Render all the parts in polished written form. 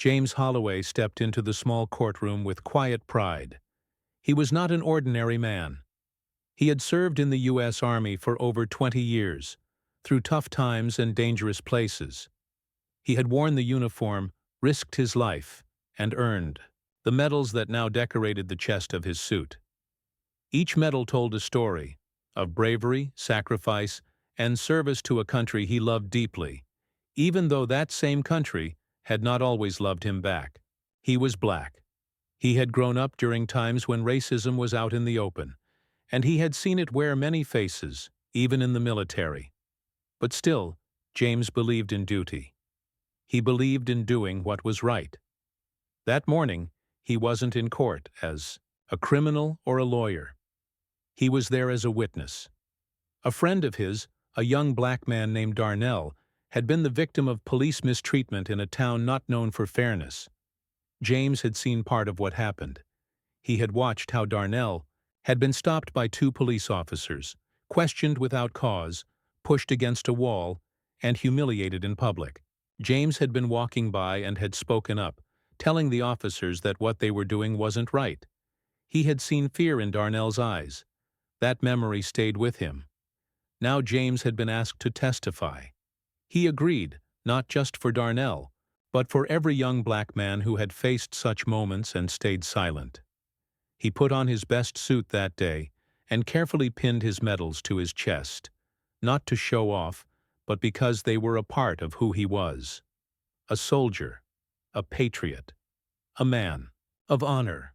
James Holloway stepped into the small courtroom with quiet pride. He was not an ordinary man. He had served in the U.S. Army for over 20 years, through tough times and dangerous places. He had worn the uniform, risked his life, and earned the medals that now decorated the chest of his suit. Each medal told a story of bravery, sacrifice, and service to a country he loved deeply, even though that same country had not always loved him back. He was black. He had grown up during times when racism was out in the open, and he had seen it wear many faces, even in the military. But still, James believed in duty. He believed in doing what was right. That morning, he wasn't in court as a criminal or a lawyer. He was there as a witness. A friend of his, a young black man named Darnell, had been the victim of police mistreatment in a town not known for fairness. James had seen part of what happened. He had watched how Darnell had been stopped by two police officers, questioned without cause, pushed against a wall, and humiliated in public. James had been walking by and had spoken up, telling the officers that what they were doing wasn't right. He had seen fear in Darnell's eyes. That memory stayed with him. Now James had been asked to testify. He agreed, not just for Darnell, but for every young black man who had faced such moments and stayed silent. He put on his best suit that day and carefully pinned his medals to his chest, not to show off, but because they were a part of who he was. A soldier, a patriot, a man of honor.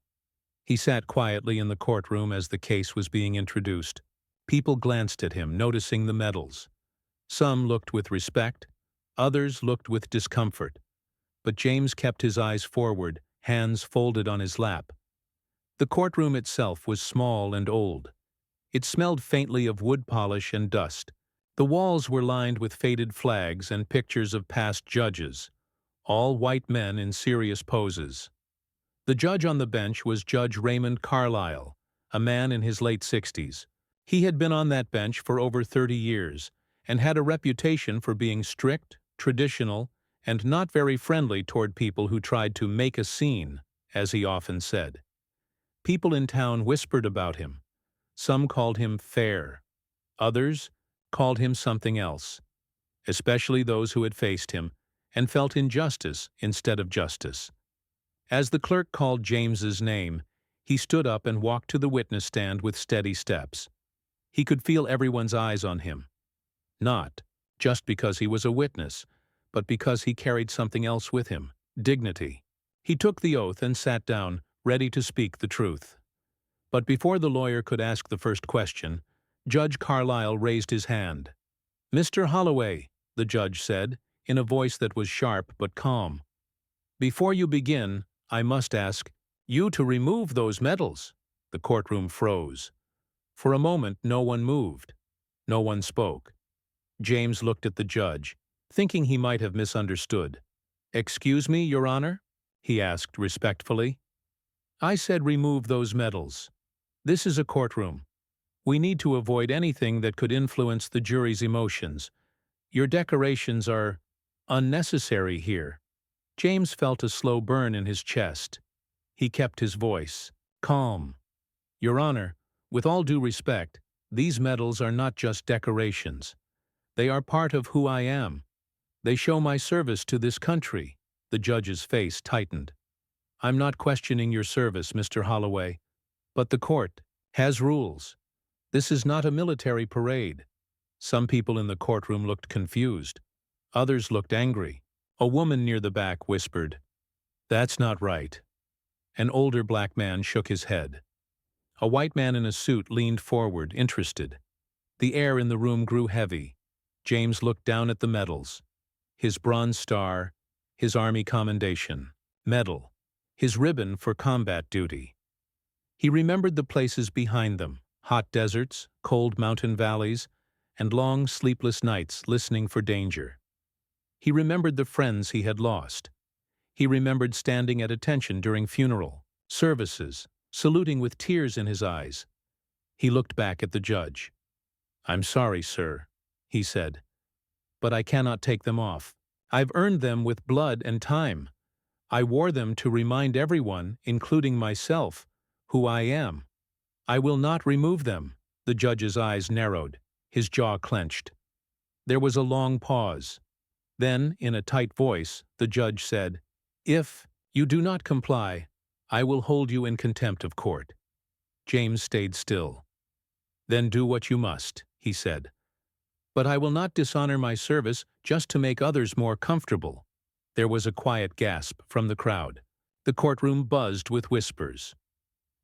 He sat quietly in the courtroom as the case was being introduced. People glanced at him, noticing the medals. Some looked with respect, others looked with discomfort. But James kept his eyes forward, hands folded on his lap. The courtroom itself was small and old. It smelled faintly of wood polish and dust. The walls were lined with faded flags and pictures of past judges, all white men in serious poses. The judge on the bench was Judge Raymond Carlisle, a man in his late 60s. He had been on that bench for over 30 years and had a reputation for being strict, traditional, and not very friendly toward people who tried to make a scene, as he often said. People in town whispered about him. Some called him fair. Others called him something else, especially those who had faced him and felt injustice instead of justice. As the clerk called James's name, he stood up and walked to the witness stand with steady steps. He could feel everyone's eyes on him. Not just because he was a witness, but because he carried something else with him, dignity. He took the oath and sat down, ready to speak the truth. But before the lawyer could ask the first question, Judge Carlisle raised his hand. "Mr. Holloway," the judge said, in a voice that was sharp but calm, "before you begin, I must ask you to remove those medals." The courtroom froze. For a moment, no one moved. No one spoke. James looked at the judge, thinking he might have misunderstood. "Excuse me, Your Honor?" he asked respectfully. "I said remove those medals. This is a courtroom. We need to avoid anything that could influence the jury's emotions. Your decorations are unnecessary here." James felt a slow burn in his chest. He kept his voice calm. "Your Honor, with all due respect, these medals are not just decorations. They are part of who I am. They show my service to this country." The judge's face tightened. "I'm not questioning your service, Mr. Holloway, but the court has rules. This is not a military parade." Some people in the courtroom looked confused. Others looked angry. A woman near the back whispered, "That's not right." An older black man shook his head. A white man in a suit leaned forward, interested. The air in the room grew heavy. James looked down at the medals. His Bronze Star, his Army Commendation Medal, his ribbon for combat duty. He remembered the places behind them, hot deserts, cold mountain valleys, and long, sleepless nights listening for danger. He remembered the friends he had lost. He remembered standing at attention during funeral services, saluting with tears in his eyes. He looked back at the judge. "I'm sorry, sir," he said, "but I cannot take them off. I've earned them with blood and time. I wore them to remind everyone, including myself, who I am. I will not remove them." The judge's eyes narrowed, his jaw clenched. There was a long pause. Then, in a tight voice, the judge said, "If you do not comply, I will hold you in contempt of court." James stayed still. "Then do what you must," he said. "But I will not dishonor my service just to make others more comfortable." There was a quiet gasp from the crowd. The courtroom buzzed with whispers.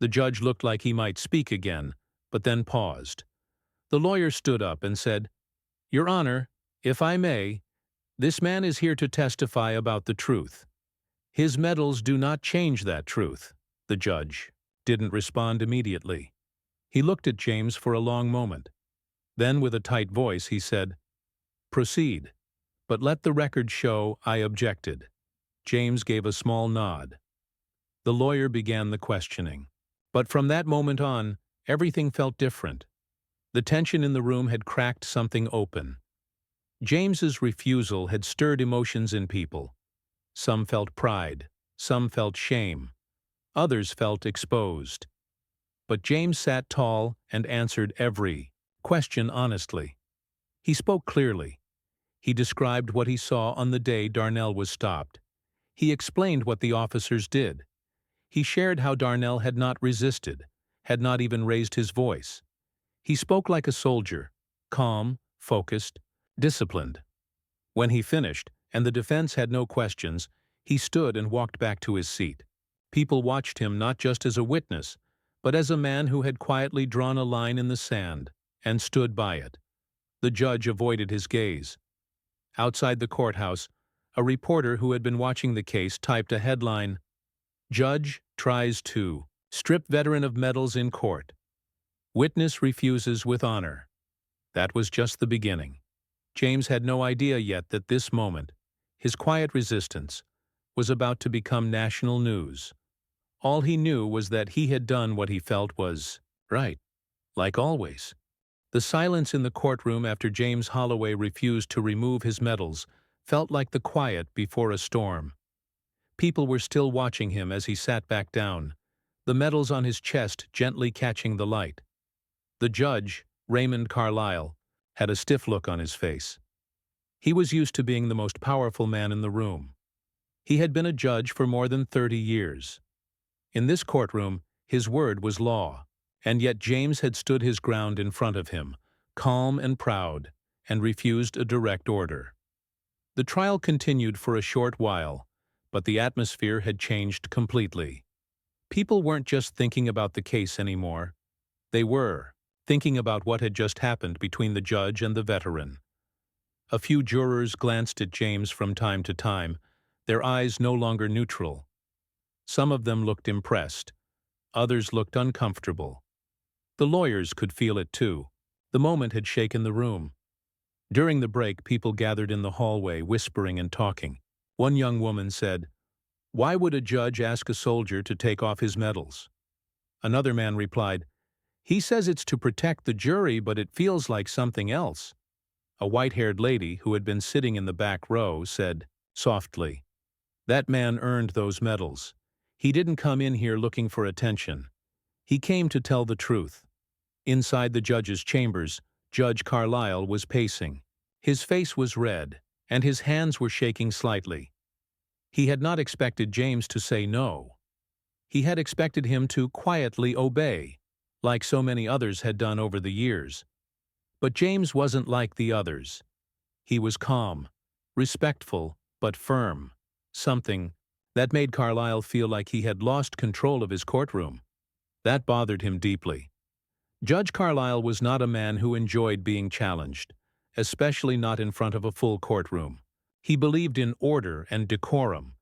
The judge looked like he might speak again, but then paused. The lawyer stood up and said, "Your Honor, if I may, this man is here to testify about the truth. His medals do not change that truth." The judge didn't respond immediately. He looked at James for a long moment. Then, with a tight voice, he said, "Proceed, but let the record show I objected." James gave a small nod. The lawyer began the questioning. But from that moment on, everything felt different. The tension in the room had cracked something open. James's refusal had stirred emotions in people. Some felt pride, some felt shame, others felt exposed. But James sat tall and answered every question honestly. He spoke clearly. He described what he saw on the day Darnell was stopped. He explained what the officers did. He shared how Darnell had not resisted, had not even raised his voice. He spoke like a soldier, calm, focused, disciplined. When he finished, and the defense had no questions, he stood and walked back to his seat. People watched him not just as a witness, but as a man who had quietly drawn a line in the sand and stood by it. The judge avoided his gaze. Outside the courthouse, a reporter who had been watching the case typed a headline, "Judge tries to strip veteran of medals in court. Witness refuses with honor." That was just the beginning. James had no idea yet that this moment, his quiet resistance, was about to become national news. All he knew was that he had done what he felt was right, like always. The silence in the courtroom after James Holloway refused to remove his medals felt like the quiet before a storm. People were still watching him as he sat back down, the medals on his chest gently catching the light. The judge, Raymond Carlyle, had a stiff look on his face. He was used to being the most powerful man in the room. He had been a judge for more than 30 years. In this courtroom, his word was law, and yet James had stood his ground in front of him, calm and proud, and refused a direct order. The trial continued for a short while, but the atmosphere had changed completely. People weren't just thinking about the case anymore. They were thinking about what had just happened between the judge and the veteran. A few jurors glanced at James from time to time, their eyes no longer neutral. Some of them looked impressed. Others looked uncomfortable. The lawyers could feel it too. The moment had shaken the room. During the break, people gathered in the hallway, whispering and talking. One young woman said, "Why would a judge ask a soldier to take off his medals?" Another man replied, "He says it's to protect the jury, but it feels like something else." A white-haired lady who had been sitting in the back row said, softly, "That man earned those medals. He didn't come in here looking for attention. He came to tell the truth." Inside the judge's chambers, Judge Carlyle was pacing. His face was red, and his hands were shaking slightly. He had not expected James to say no. He had expected him to quietly obey, like so many others had done over the years. But James wasn't like the others. He was calm, respectful, but firm, something that made Carlyle feel like he had lost control of his courtroom. That bothered him deeply. Judge Carlyle was not a man who enjoyed being challenged, especially not in front of a full courtroom. He believed in order and decorum,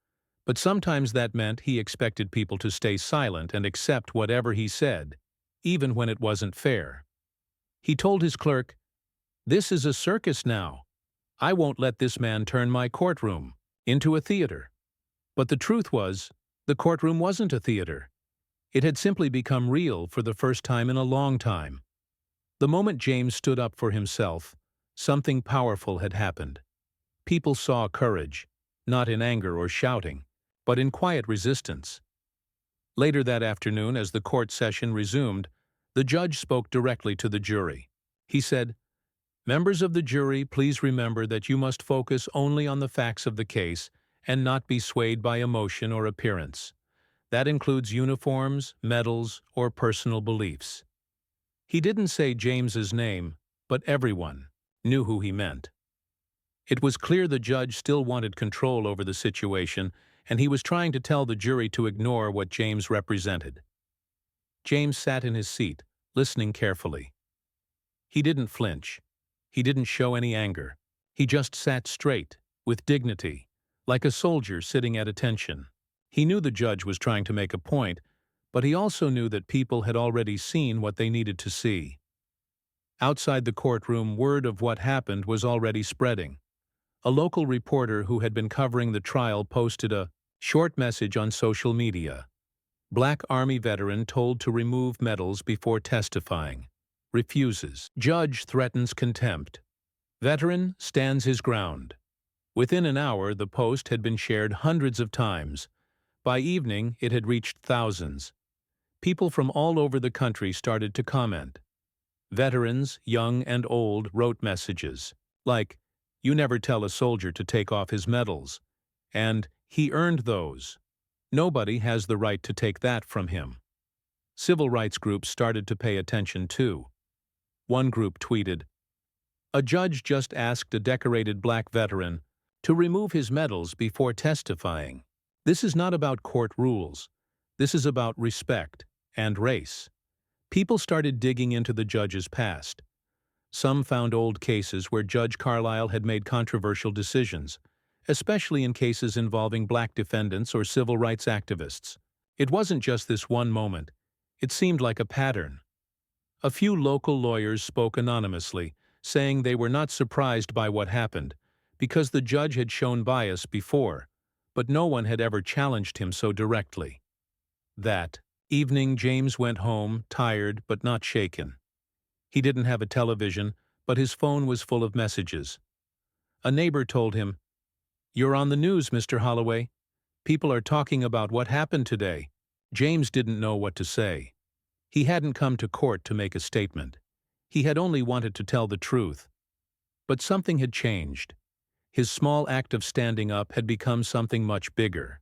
but sometimes that meant he expected people to stay silent and accept whatever he said, even when it wasn't fair. He told his clerk, "This is a circus now. I won't let this man turn my courtroom into a theater." But the truth was, the courtroom wasn't a theater. It had simply become real for the first time in a long time. The moment James stood up for himself, something powerful had happened. People saw courage, not in anger or shouting, but in quiet resistance. Later that afternoon, as the court session resumed, the judge spoke directly to the jury. He said, "Members of the jury, please remember that you must focus only on the facts of the case and not be swayed by emotion or appearance. That includes uniforms, medals, or personal beliefs." He didn't say James's name, but everyone knew who he meant. It was clear the judge still wanted control over the situation, and he was trying to tell the jury to ignore what James represented. James sat in his seat, listening carefully. He didn't flinch. He didn't show any anger. He just sat straight, with dignity, like a soldier sitting at attention. He knew the judge was trying to make a point, but he also knew that people had already seen what they needed to see. Outside the courtroom, word of what happened was already spreading. A local reporter who had been covering the trial posted a short message on social media. Black Army veteran told to remove medals before testifying. Refuses. Judge threatens contempt. Veteran stands his ground. Within an hour, the post had been shared hundreds of times. By evening, it had reached thousands. People from all over the country started to comment. Veterans, young and old, wrote messages, like, "You never tell a soldier to take off his medals," and "He earned those. Nobody has the right to take that from him." Civil rights groups started to pay attention too. One group tweeted, "A judge just asked a decorated black veteran to remove his medals before testifying. This is not about court rules. This is about respect and race." People started digging into the judge's past. Some found old cases where Judge Carlisle had made controversial decisions, especially in cases involving black defendants or civil rights activists. It wasn't just this one moment. It seemed like a pattern. A few local lawyers spoke anonymously, saying they were not surprised by what happened, because the judge had shown bias before, but no one had ever challenged him so directly. That evening, James went home, tired but not shaken. He didn't have a television, but his phone was full of messages. A neighbor told him, "You're on the news, Mr. Holloway. People are talking about what happened today." James didn't know what to say. He hadn't come to court to make a statement. He had only wanted to tell the truth. But something had changed. His small act of standing up had become something much bigger.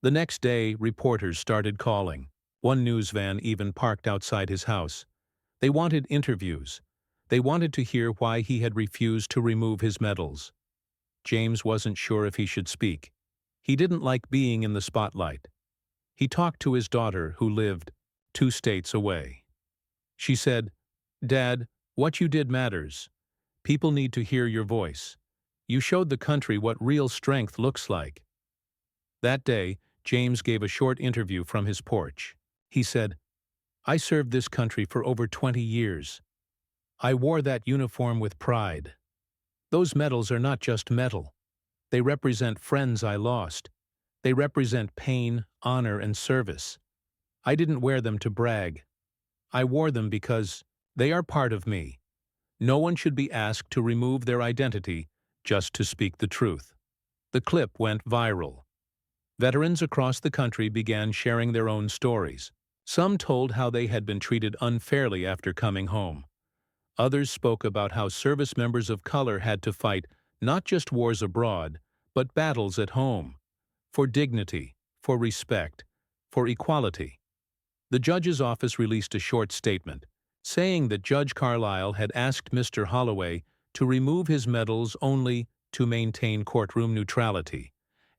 The next day, reporters started calling. One news van even parked outside his house. They wanted interviews. They wanted to hear why he had refused to remove his medals. James wasn't sure if he should speak. He didn't like being in the spotlight. He talked to his daughter, who lived 2 states away. She said, "Dad, what you did matters. People need to hear your voice. You showed the country what real strength looks like." That day, James gave a short interview from his porch. He said, "I served this country for over 20 years. I wore that uniform with pride. Those medals are not just metal. They represent friends I lost. They represent pain, honor, and service. I didn't wear them to brag. I wore them because they are part of me. No one should be asked to remove their identity just to speak the truth." The clip went viral. Veterans across the country began sharing their own stories. Some told how they had been treated unfairly after coming home. Others spoke about how service members of color had to fight not just wars abroad, but battles at home, for dignity, for respect, for equality. The judge's office released a short statement, saying that Judge Carlisle had asked Mr. Holloway to remove his medals only to maintain courtroom neutrality,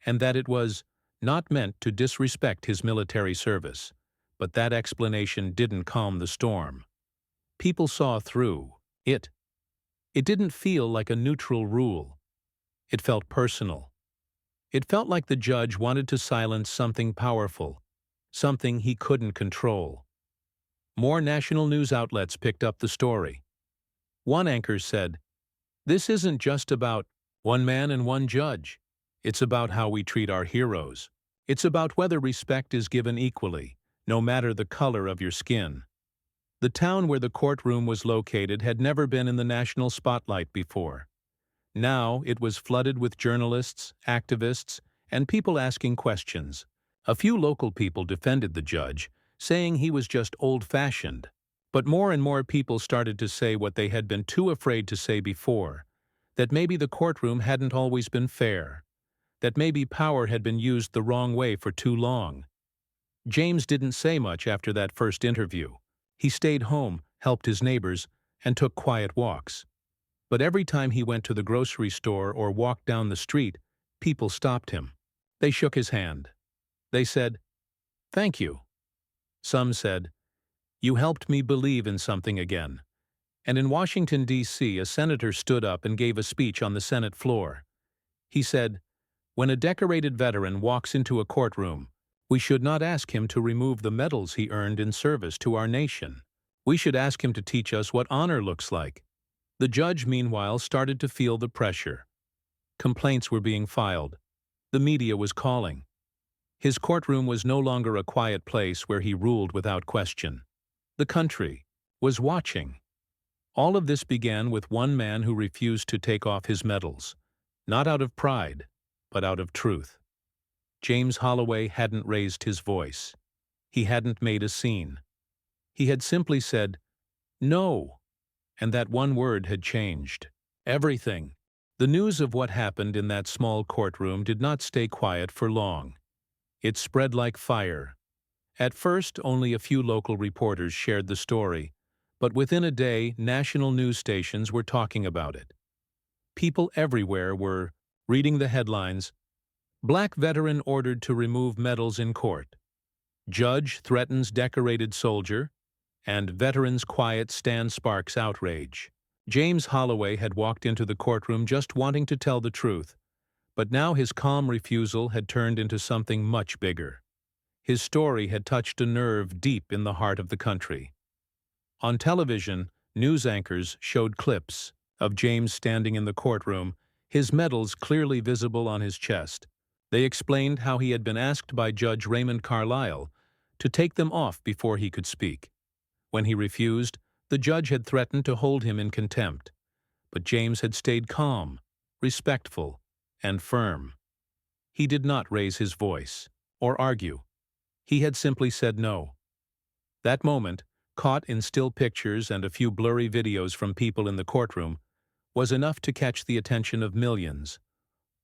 and that it was not meant to disrespect his military service. But that explanation didn't calm the storm. People saw through it. It didn't feel like a neutral rule. It felt personal. It felt like the judge wanted to silence something powerful, something he couldn't control. More national news outlets picked up the story. One anchor said, "This isn't just about one man and one judge. It's about how we treat our heroes. It's about whether respect is given equally, no matter the color of your skin." The town where the courtroom was located had never been in the national spotlight before. Now it was flooded with journalists, activists, and people asking questions. A few local people defended the judge, saying he was just old-fashioned. But more and more people started to say what they had been too afraid to say before, that maybe the courtroom hadn't always been fair, that maybe power had been used the wrong way for too long. James didn't say much after that first interview. He stayed home, helped his neighbors, and took quiet walks. But every time he went to the grocery store or walked down the street, people stopped him. They shook his hand. They said, "Thank you." Some said, "You helped me believe in something again." And in Washington, D.C., a senator stood up and gave a speech on the Senate floor. He said, "When a decorated veteran walks into a courtroom, we should not ask him to remove the medals he earned in service to our nation. We should ask him to teach us what honor looks like." The judge, meanwhile, started to feel the pressure. Complaints were being filed. The media was calling. His courtroom was no longer a quiet place where he ruled without question. The country was watching. All of this began with one man who refused to take off his medals, not out of pride, but out of truth. James Holloway hadn't raised his voice. He hadn't made a scene. He had simply said, "No," and that one word had changed everything. The news of what happened in that small courtroom did not stay quiet for long. It spread like fire. At first, only a few local reporters shared the story, but within a day, national news stations were talking about it. People everywhere were reading the headlines: "Black veteran ordered to remove medals in court," "Judge threatens decorated soldier," and "Veterans quiet stand sparks outrage." James Holloway had walked into the courtroom just wanting to tell the truth, but now his calm refusal had turned into something much bigger. His story had touched a nerve deep in the heart of the country. On television, news anchors showed clips of James standing in the courtroom, his medals clearly visible on his chest. They explained how he had been asked by Judge Raymond Carlisle to take them off before he could speak. When he refused, the judge had threatened to hold him in contempt. But James had stayed calm, respectful, and firm. He did not raise his voice or argue. He had simply said no. That moment, caught in still pictures and a few blurry videos from people in the courtroom, was enough to catch the attention of millions.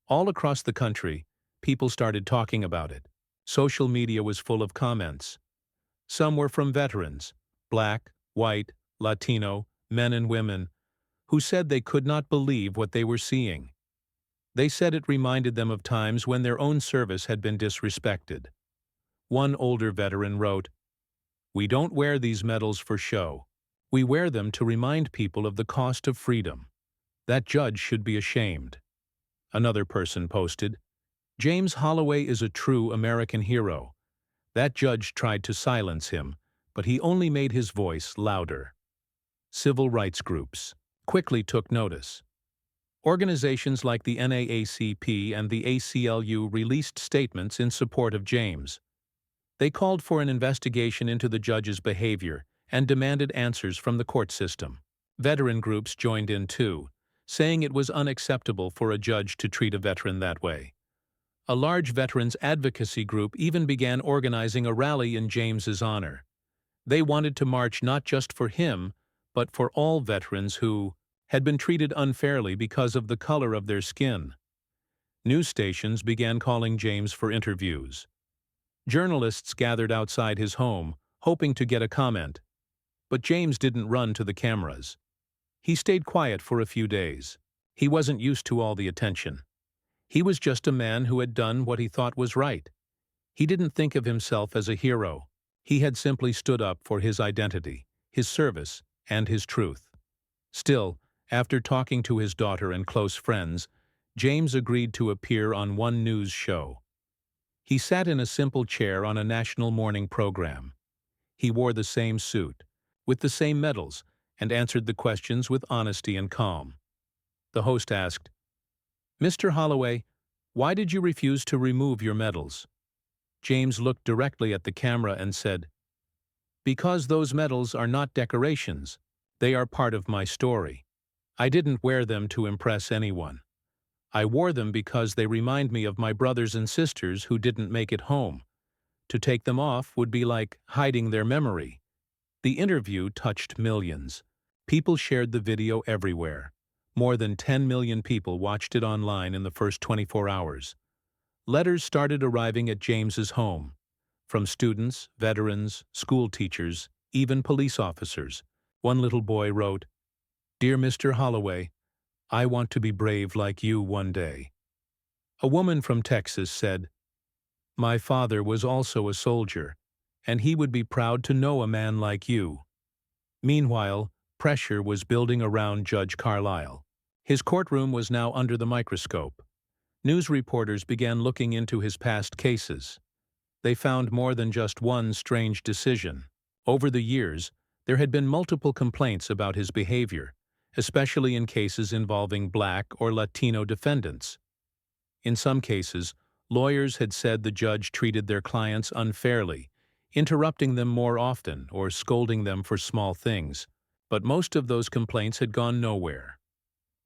All across the country, people started talking about it. Social media was full of comments. Some were from veterans, Black, white, Latino, men and women, who said they could not believe what they were seeing. They said it reminded them of times when their own service had been disrespected. One older veteran wrote, "We don't wear these medals for show. We wear them to remind people of the cost of freedom. That judge should be ashamed." Another person posted, "James Holloway is a true American hero. That judge tried to silence him, but he only made his voice louder." Civil rights groups quickly took notice. Organizations like the NAACP and the ACLU released statements in support of James. They called for an investigation into the judge's behavior and demanded answers from the court system. Veteran groups joined in too, saying it was unacceptable for a judge to treat a veteran that way. A large veterans advocacy group even began organizing a rally in James's honor. They wanted to march not just for him, but for all veterans who had been treated unfairly because of the color of their skin. News stations began calling James for interviews. Journalists gathered outside his home, hoping to get a comment. But James didn't run to the cameras. He stayed quiet for a few days. He wasn't used to all the attention. He was just a man who had done what he thought was right. He didn't think of himself as a hero. He had simply stood up for his identity, his service, and his truth. Still, after talking to his daughter and close friends, James agreed to appear on one news show. He sat in a simple chair on a national morning program. He wore the same suit, with the same medals, and answered the questions with honesty and calm. The host asked, "Mr. Holloway, why did you refuse to remove your medals?" James looked directly at the camera and said, "Because those medals are not decorations. They are part of my story. I didn't wear them to impress anyone. I wore them because they remind me of my brothers and sisters who didn't make it home. To take them off would be like hiding their memory. The interview touched millions. People shared the video everywhere. More than 10 million people watched it online in the first 24 hours. Letters started arriving at James's home, from students, veterans, school teachers, even police officers. One little boy wrote, "Dear Mr. Holloway, I want to be brave like you one day." A woman from Texas said, "My father was also a soldier, and he would be proud to know a man like you." Meanwhile, pressure was building around Judge Carlisle. His courtroom was now under the microscope. News reporters began looking into his past cases. They found more than just one strange decision. Over the years, there had been multiple complaints about his behavior, especially in cases involving Black or Latino defendants. In some cases, lawyers had said the judge treated their clients unfairly, interrupting them more often or scolding them for small things. But most of those complaints had gone nowhere.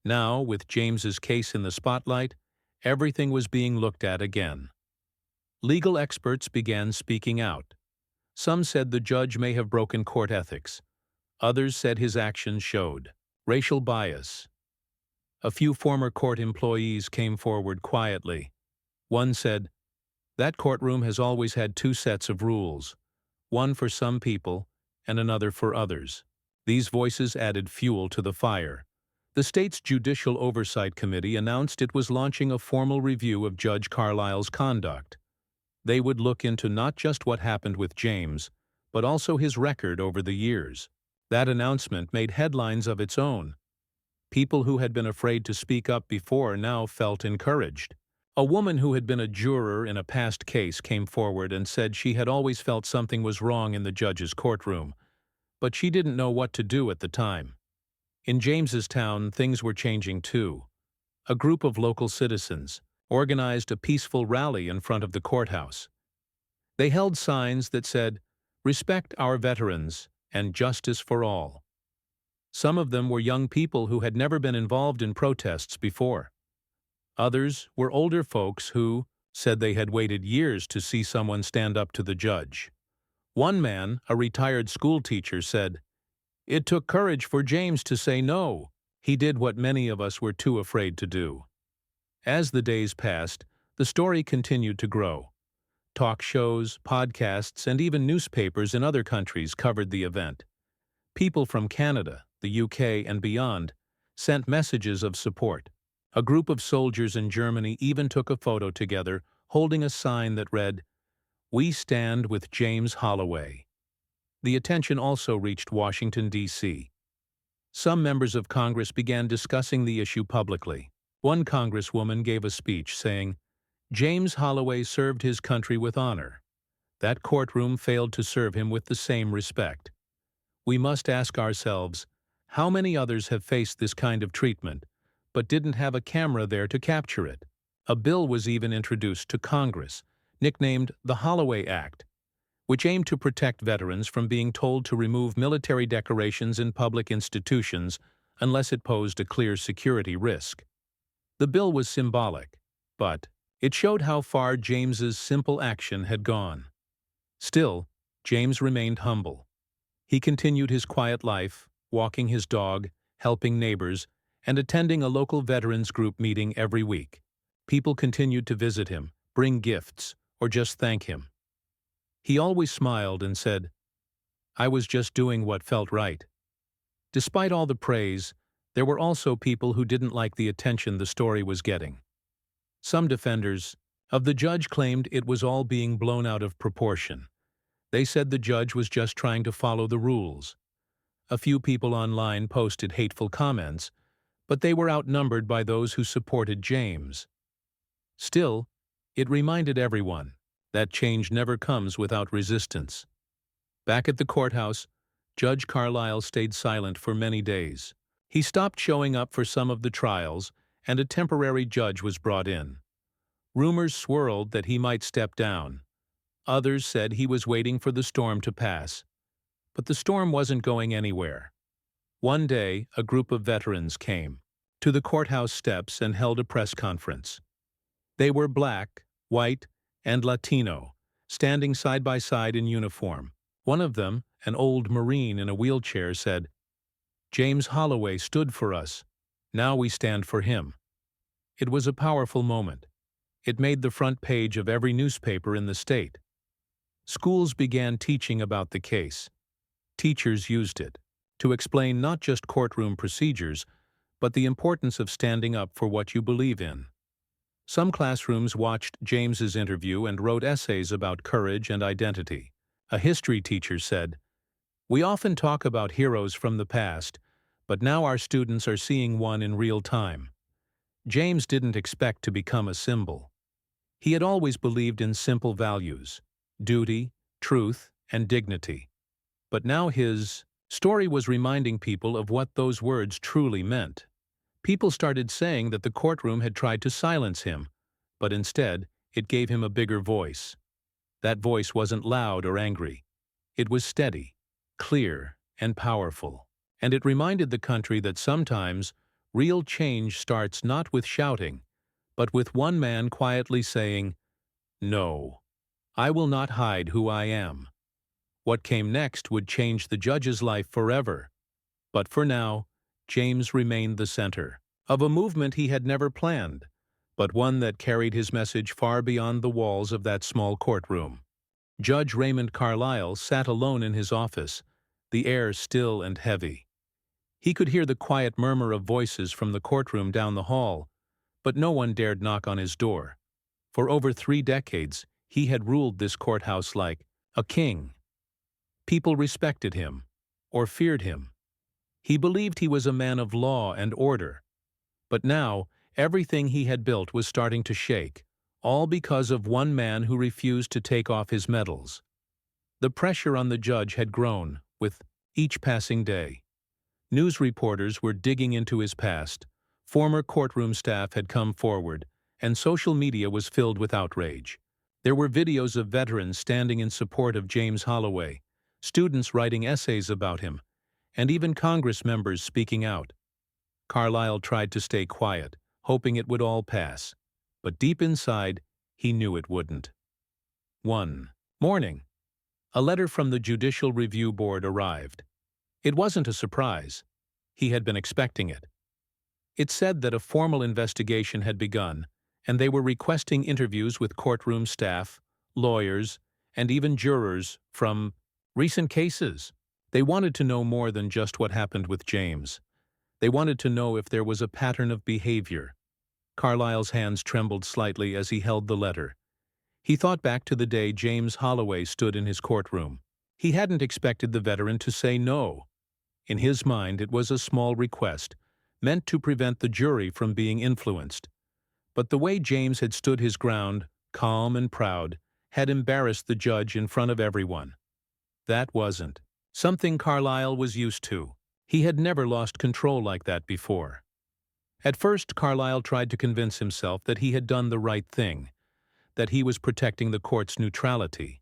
Now, with James's case in the spotlight, everything was being looked at again. Legal experts began speaking out. Some said the judge may have broken court ethics. Others said his actions showed racial bias. A few former court employees came forward quietly. One said, "That courtroom has always had two sets of rules, one for some people and another for others." These voices added fuel to the fire. The state's Judicial Oversight Committee announced it was launching a formal review of Judge Carlisle's conduct. They would look into not just what happened with James, but also his record over the years. That announcement made headlines of its own. People who had been afraid to speak up before now felt encouraged. A woman who had been a juror in a past case came forward and said she had always felt something was wrong in the judge's courtroom, but she didn't know what to do at the time. In James's town, things were changing too. A group of local citizens organized a peaceful rally in front of the courthouse. They held signs that said, "Respect our veterans and justice for all." Some of them were young people who had never been involved in protests before. Others were older folks who said they had waited years to see someone stand up to the judge. One man, a retired school teacher, said, "It took courage for James to say no. He did what many of us were too afraid to do." As the days passed, the story continued to grow. Talk shows, podcasts, and even newspapers in other countries covered the event. People from Canada, the UK, and beyond sent messages of support. A group of soldiers in Germany even took a photo together, holding a sign that read, "We stand with James Holloway." The attention also reached Washington, D.C. Some members of Congress began discussing the issue publicly. One congresswoman gave a speech saying, "James Holloway served his country with honor. That courtroom failed to serve him with the same respect. We must ask ourselves, how many others have faced this kind of treatment, but didn't have a camera there to capture it?" A bill was even introduced to Congress, nicknamed the Holloway Act, which aimed to protect veterans from being told to remove military decorations in public institutions unless it posed a clear security risk. The bill was symbolic, but it showed how far James's simple action had gone. Still, James remained humble. He continued his quiet life, walking his dog, helping neighbors, and attending a local veterans group meeting every week. People continued to visit him, bring gifts, or just thank him. He always smiled and said, "I was just doing what felt right." Despite all the praise, there were also people who didn't like the attention the story was getting. Some defenders of the judge claimed it was all being blown out of proportion. They said the judge was just trying to follow the rules. A few people online posted hateful comments, but they were outnumbered by those who supported James. Still, it reminded everyone that change never comes without resistance. Back at the courthouse, Judge Carlisle stayed silent for many days. He stopped showing up for some of the trials, and a temporary judge was brought in. Rumors swirled that he might step down. Others said he was waiting for the storm to pass. But the storm wasn't going anywhere. One day, a group of veterans came. to the courthouse steps and held a press conference. They were black, white, and Latino, standing side by side in uniform. One of them, an old Marine in a wheelchair, said, "James Holloway stood for us. Now we stand for him." It was a powerful moment. It made the front page of every newspaper in the state. Schools began teaching about the case. Teachers used it to explain not just courtroom procedures, but the importance of standing up for what you believe in. Some classrooms watched James's interview and wrote essays about courage and identity. A history teacher said, "We often talk about heroes from the past, but now our students are seeing one in real time." James didn't expect to become a symbol. He had always believed in simple values: duty, truth, and dignity. But now his story was reminding people of what those words truly meant. People started saying that the courtroom had tried to silence him, but instead, it gave him a bigger voice. That voice wasn't loud or angry. It was steady, clear, and powerful. And it reminded the country that sometimes real change starts not with shouting, but with one man quietly saying, "No, I will not hide who I am." What came next would change the judge's life forever. But for now, James remained the center of a movement he had never planned, but one that carried his message far beyond the walls of that small courtroom. Judge Raymond Carlisle sat alone in his office, the air still and heavy. He could hear the quiet murmur of voices from the courtroom down the hall, but no one dared knock on his door. For over 3 decades, he had ruled this courthouse like a king. People respected him, or feared him. He believed he was a man of law and order. But now, everything he had built was starting to shake, all because of one man who refused to take off his medals. The pressure on the judge had grown with each passing day. News reporters were digging into his past, former courtroom staff had come forward, and social media was filled with outrage. There were videos of veterans standing in support of James Holloway, students writing essays about him, and even Congress members speaking out. Carlisle tried to stay quiet, hoping it would all pass, but deep inside, he knew it wouldn't. One morning, a letter from the Judicial Review Board arrived. It wasn't a surprise. He had been expecting it. It said that a formal investigation had begun, and they were requesting interviews with courtroom staff, lawyers, and even jurors from recent cases. They wanted to know more than just what happened with James. They wanted to know if there was a pattern of behavior. Carlisle's hands trembled slightly as he held the letter. He thought back to the day James Holloway stood in his courtroom. He hadn't expected the veteran to say no. In his mind, it was a small request, meant to prevent the jury from being influenced. But the way James had stood his ground, calm and proud, had embarrassed the judge in front of everyone. That wasn't something Carlisle was used to. He had never lost control like that before. At first, Carlisle tried to convince himself that he had done the right thing, that he was protecting the court's neutrality.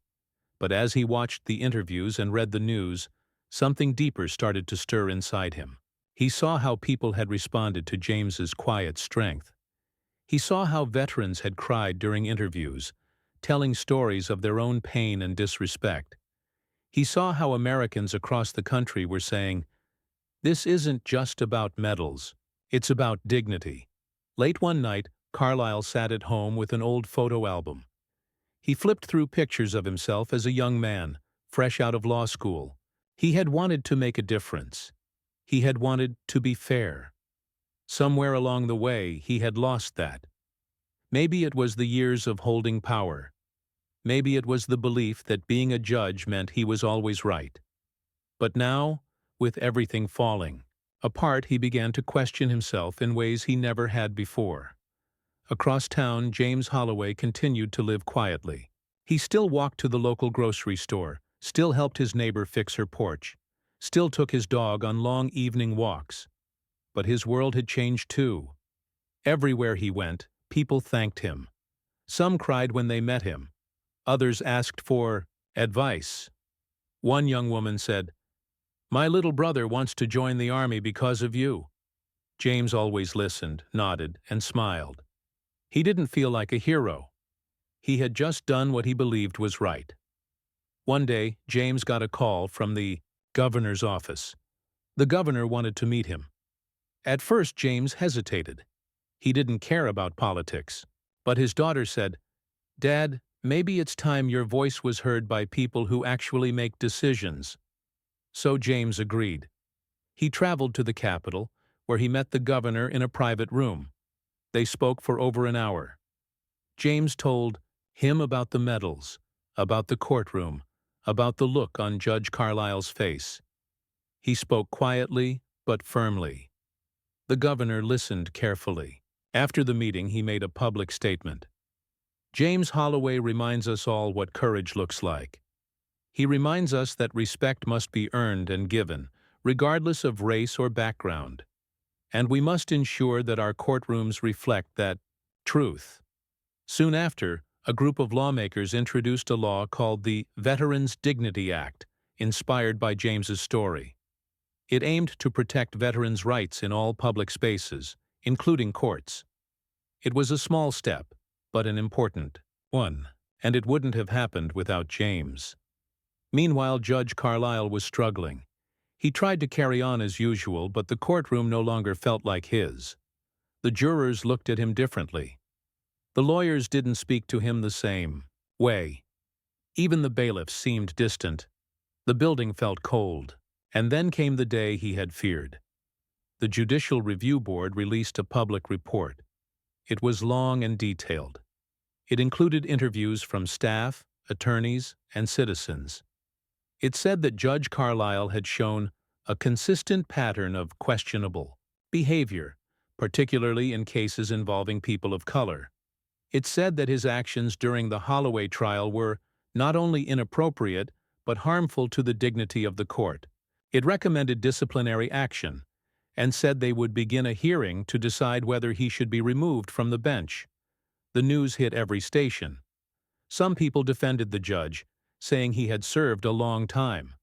But as he watched the interviews and read the news, something deeper started to stir inside him. He saw how people had responded to James's quiet strength. He saw how veterans had cried during interviews, telling stories of their own pain and disrespect. He saw how Americans across the country were saying, "This isn't just about medals, it's about dignity." Late one night, Carlisle sat at home with an old photo album. He flipped through pictures of himself as a young man, fresh out of law school. He had wanted to make a difference. He had wanted to be fair. Somewhere along the way, he had lost that. Maybe it was the years of holding power. Maybe it was the belief that being a judge meant he was always right. But now, with everything falling apart, he began to question himself in ways he never had before. Across town, James Holloway continued to live quietly. He still walked to the local grocery store, still helped his neighbor fix her porch, still took his dog on long evening walks. But his world had changed too. Everywhere he went, people thanked him. Some cried when they met him. Others asked for advice. One young woman said, "My little brother wants to join the army because of you." James always listened, nodded, and smiled. He didn't feel like a hero. He had just done what he believed was right. One day, James got a call from the governor's office. The governor wanted to meet him. At first, James hesitated. He didn't care about politics. But his daughter said, "Dad, maybe it's time your voice was heard by people who actually make decisions." So James agreed. He traveled to the capital, where he met the governor in a private room. They spoke for over an hour. James told him about the medals, about the courtroom, about the look on Judge Carlisle's face. He spoke quietly but firmly. The governor listened carefully. After the meeting, he made a public statement. James Holloway reminds us all what courage looks like. He reminds us that respect must be earned and given, regardless of race or background. And we must ensure that our courtrooms reflect that truth. Soon after, a group of lawmakers introduced a law called the Veterans Dignity Act, inspired by James's story. It aimed to protect veterans' rights in all public spaces, including courts. It was a small step, but an important one, and it wouldn't have happened without James. Meanwhile, Judge Carlisle was struggling. He tried to carry on as usual, but the courtroom no longer felt like his. The jurors looked at him differently. The lawyers didn't speak to him the same way. Even the bailiffs seemed distant. The building felt cold. And then came the day he had feared. The Judicial Review Board released a public report. It was long and detailed. It included interviews from staff, attorneys, and citizens. It said that Judge Carlisle had shown a consistent pattern of questionable behavior, particularly in cases involving people of color. It said that his actions during the Holloway trial were not only inappropriate, but harmful to the dignity of the court. It recommended disciplinary action and said they would begin a hearing to decide whether he should be removed from the bench. The news hit every station. Some people defended the judge, saying he had served a long time.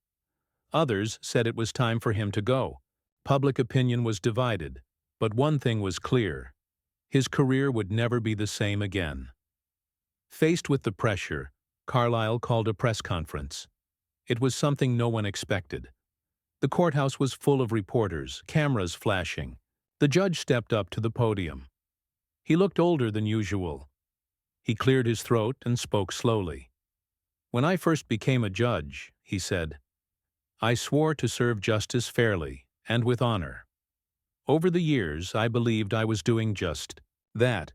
Others said it was time for him to go. Public opinion was divided, but one thing was clear: his career would never be the same again. Faced with the pressure, Carlisle called a press conference. It was something no one expected. The courthouse was full of reporters, cameras flashing. The judge stepped up to the podium. He looked older than usual. He cleared his throat and spoke slowly. "When I first became a judge," he said, "I swore to serve justice fairly and with honor. Over the years, I believed I was doing just that.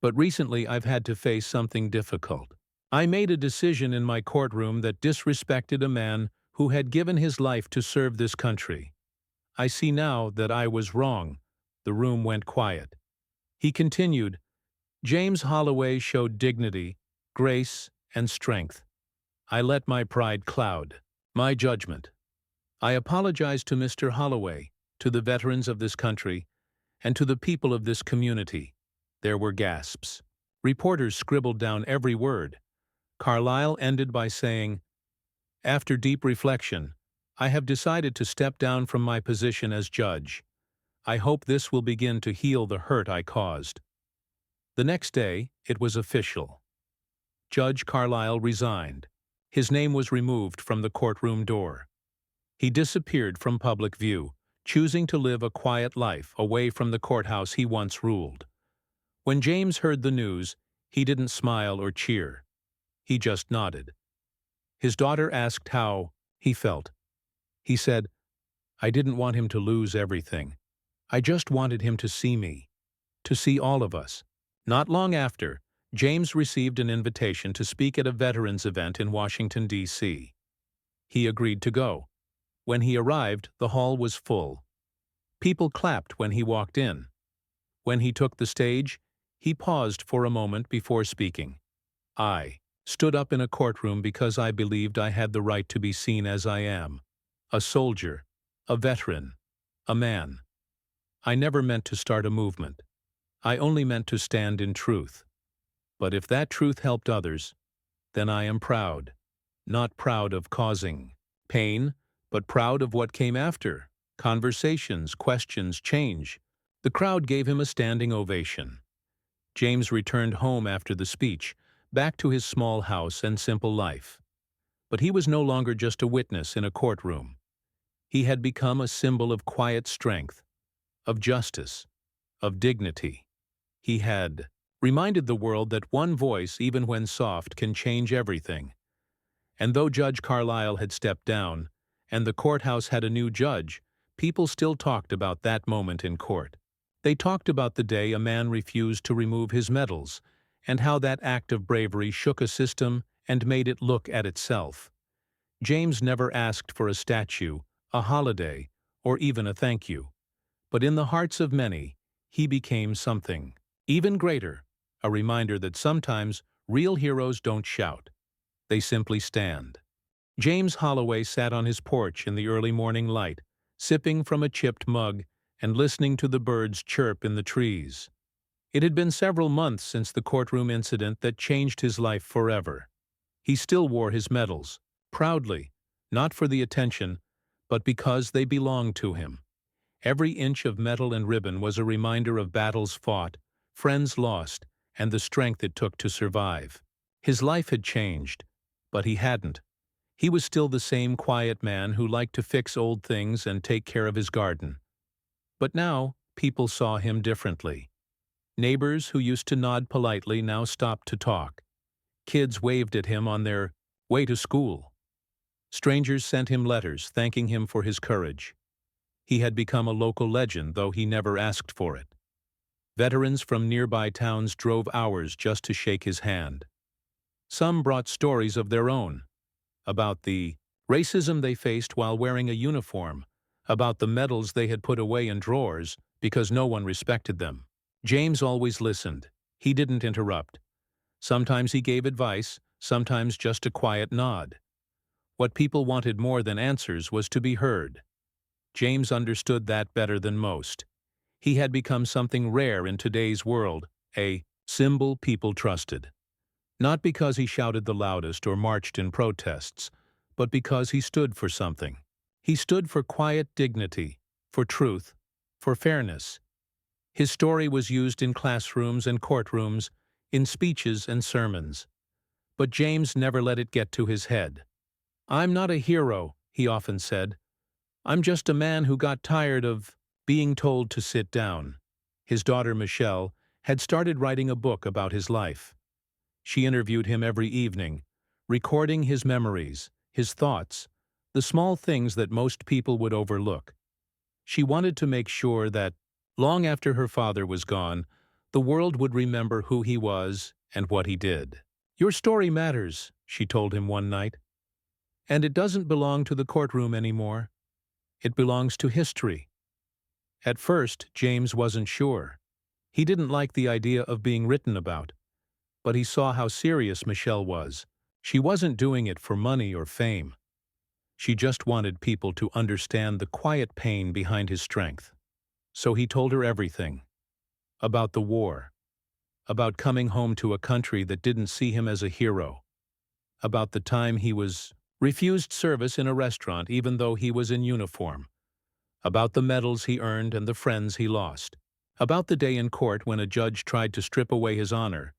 But recently, I've had to face something difficult. I made a decision in my courtroom that disrespected a man who had given his life to serve this country. I see now that I was wrong." The room went quiet. He continued, "James Holloway showed dignity, grace, and strength. I let my pride cloud my judgment. I apologize to Mr. Holloway, to the veterans of this country, and to the people of this community." There were gasps. Reporters scribbled down every word. Carlisle ended by saying, "After deep reflection, I have decided to step down from my position as judge. I hope this will begin to heal the hurt I caused." The next day, it was official. Judge Carlisle resigned. His name was removed from the courtroom door. He disappeared from public view, choosing to live a quiet life away from the courthouse he once ruled. When James heard the news, he didn't smile or cheer. He just nodded. His daughter asked how he felt. He said, "I didn't want him to lose everything. I just wanted him to see me, to see all of us." Not long after, James received an invitation to speak at a veterans event in Washington, D.C. He agreed to go. When he arrived, the hall was full. People clapped when he walked in. When he took the stage, he paused for a moment before speaking. "I stood up in a courtroom because I believed I had the right to be seen as I am. A soldier, a veteran, a man. I never meant to start a movement. I only meant to stand in truth. But if that truth helped others, then I am proud. Not proud of causing pain, but proud of what came after. Conversations, questions, change. The crowd gave him a standing ovation. James returned home after the speech, back to his small house and simple life. But he was no longer just a witness in a courtroom. He had become a symbol of quiet strength, of justice, of dignity. He had reminded the world that one voice, even when soft, can change everything. And though Judge Carlisle had stepped down, and the courthouse had a new judge, people still talked about that moment in court. They talked about the day a man refused to remove his medals, and how that act of bravery shook a system and made it look at itself. James never asked for a statue, a holiday, or even a thank you. But in the hearts of many, he became something even greater, a reminder that sometimes real heroes don't shout. They simply stand. James Holloway sat on his porch in the early morning light, sipping from a chipped mug and listening to the birds chirp in the trees. It had been several months since the courtroom incident that changed his life forever. He still wore his medals, proudly, not for the attention, but because they belonged to him. Every inch of metal and ribbon was a reminder of battles fought, friends lost, and the strength it took to survive. His life had changed, but he hadn't. He was still the same quiet man who liked to fix old things and take care of his garden. But now, people saw him differently. Neighbors who used to nod politely now stopped to talk. Kids waved at him on their way to school. Strangers sent him letters thanking him for his courage. He had become a local legend, though he never asked for it. Veterans from nearby towns drove hours just to shake his hand. Some brought stories of their own, about the racism they faced while wearing a uniform, about the medals they had put away in drawers because no one respected them. James always listened. He didn't interrupt. Sometimes he gave advice, sometimes just a quiet nod. What people wanted more than answers was to be heard. James understood that better than most. He had become something rare in today's world, a symbol people trusted. Not because he shouted the loudest or marched in protests, but because he stood for something. He stood for quiet dignity, for truth, for fairness. His story was used in classrooms and courtrooms, in speeches and sermons. But James never let it get to his head. "I'm not a hero," he often said. "I'm just a man who got tired of being told to sit down." His daughter Michelle had started writing a book about his life. She interviewed him every evening, recording his memories, his thoughts, the small things that most people would overlook. She wanted to make sure that, long after her father was gone, the world would remember who he was and what he did. "Your story matters," she told him one night. "And it doesn't belong to the courtroom anymore. It belongs to history." At first, James wasn't sure. He didn't like the idea of being written about. But he saw how serious Michelle was. She wasn't doing it for money or fame. She just wanted people to understand the quiet pain behind his strength. So he told her everything. About the war. About coming home to a country that didn't see him as a hero. About the time he was refused service in a restaurant even though he was in uniform. About the medals he earned and the friends he lost. About the day in court when a judge tried to strip away his honor,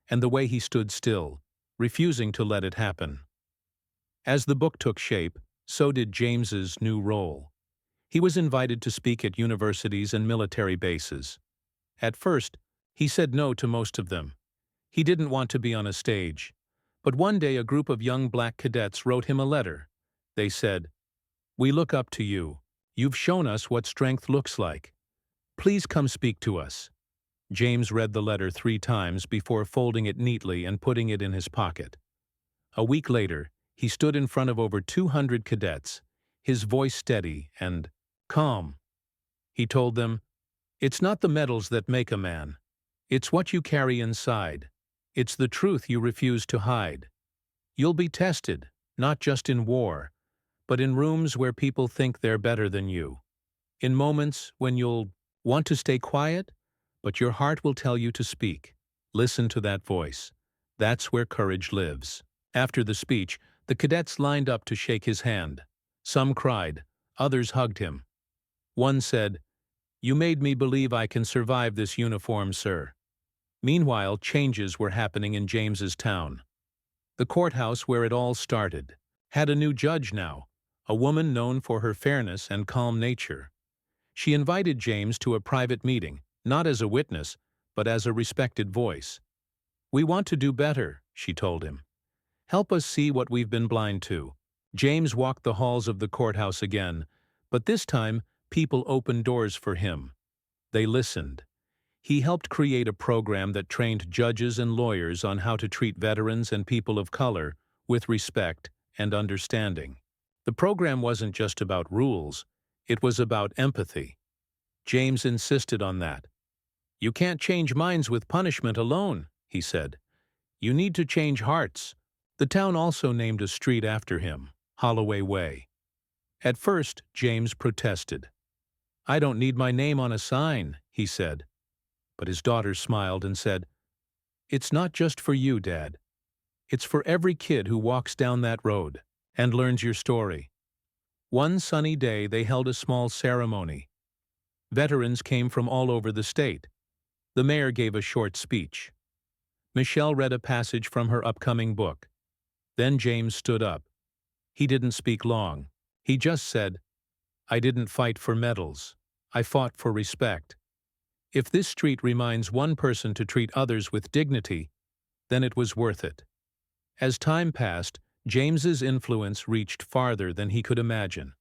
and the way he stood still, refusing to let it happen. As the book took shape, so did James's new role. He was invited to speak at universities and military bases. At first, he said no to most of them. He didn't want to be on a stage. But one day a group of young black cadets wrote him a letter. They said, "We look up to you. You've shown us what strength looks like. Please come speak to us." James read the letter 3 times before folding it neatly and putting it in his pocket. A week later, he stood in front of over 200 cadets, his voice steady and calm. He told them, "It's not the medals that make a man. It's what you carry inside. It's the truth you refuse to hide. You'll be tested, not just in war, but in rooms where people think they're better than you. In moments when you'll want to stay quiet, but your heart will tell you to speak. Listen to that voice. That's where courage lives." After the speech, the cadets lined up to shake his hand. Some cried, others hugged him. One said, You made me believe I can survive this uniform, sir." Meanwhile, changes were happening in James's town. The courthouse where it all started had a new judge now, a woman known for her fairness and calm nature. She invited James to a private meeting, not as a witness, but as a respected voice. "We want to do better," she told him. "Help us see what we've been blind to." James walked the halls of the courthouse again, but this time people opened doors for him. They listened. He helped create a program that trained judges and lawyers on how to treat veterans and people of color with respect and understanding. The program wasn't just about rules, it was about empathy. James insisted on that. "You can't change minds with punishment alone," he said. "You need to change hearts." The town also named a street after him, Holloway Way. At first, James protested. "I don't need my name on a sign," he said. But his daughter smiled and said, "It's not just for you, Dad. It's for every kid who walks down that road and learns your story." One sunny day, they held a small ceremony. Veterans came from all over the state. The mayor gave a short speech. Michelle read a passage from her upcoming book. Then James stood up. He didn't speak long. He just said, "I didn't fight for medals. I fought for respect. If this street reminds one person to treat others with dignity, then it was worth it." As time passed, James's influence reached farther than he could imagine.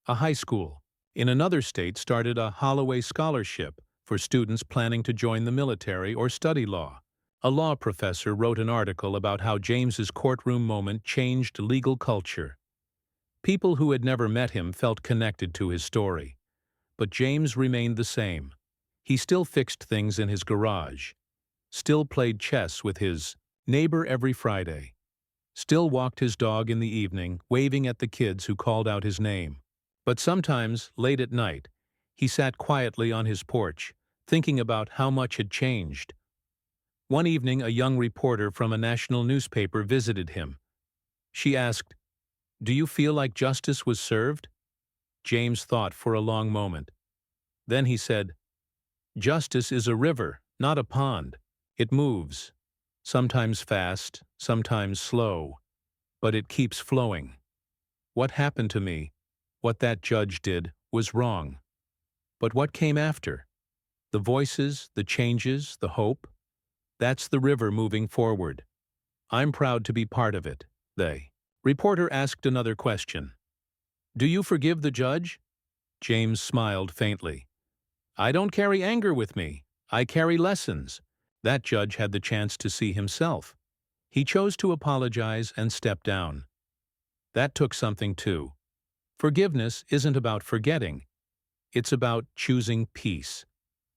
A high school in another state started a Holloway Scholarship for students planning to join the military or study law. A law professor wrote an article about how James's courtroom moment changed legal culture. People who had never met him felt connected to his story. But James remained the same. He still fixed things in his garage, still played chess with his neighbor every Friday, still walked his dog in the evening, waving at the kids who called out his name. But sometimes, late at night, he sat quietly on his porch, thinking about how much had changed. One evening, a young reporter from a national newspaper visited him. She asked, "Do you feel like justice was served?" James thought for a long moment. Then he said, "Justice is a river, not a pond. It moves, sometimes fast, sometimes slow, but it keeps flowing. What happened to me, what that judge did, was wrong. But what came after? The voices, the changes, the hope? That's the river moving forward. I'm proud to be part of it." The reporter asked another question. "Do you forgive the judge?" James smiled faintly. "I don't carry anger with me. I carry lessons." That judge had the chance to see himself. He chose to apologize and step down. That took something too. Forgiveness isn't about forgetting. It's about choosing peace.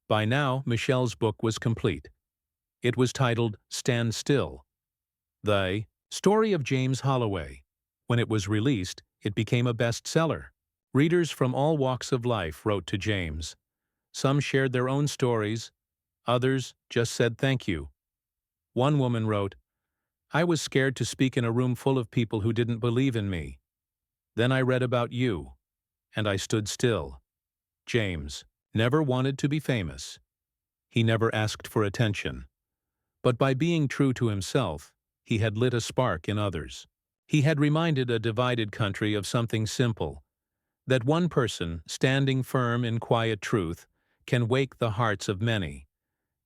By now, Michelle's book was complete. It was titled Stand Still. The Story of James Holloway. When it was released, it became a bestseller. Readers from all walks of life wrote to James. Some shared their own stories. Others just said thank you. One woman wrote, "I was scared to speak in a room full of people who didn't believe in me. Then I read about you, and I stood still." James never wanted to be famous. He never asked for attention. But by being true to himself, he had lit a spark in others. He had reminded a divided country of something simple, that one person, standing firm in quiet truth, can wake the hearts of many.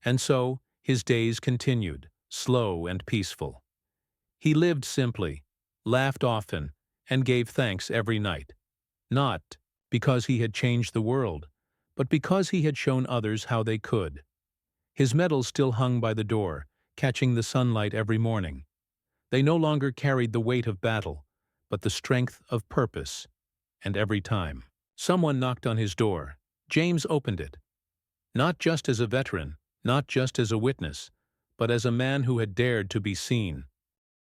And so, his days continued, slow and peaceful. He lived simply, laughed often, and gave thanks every night. Not because he had changed the world, but because he had shown others how they could. His medals still hung by the door, catching the sunlight every morning. They no longer carried the weight of battle, but the strength of purpose. And every time someone knocked on his door, James opened it. Not just as a veteran, not just as a witness, but as a man who had dared to be seen.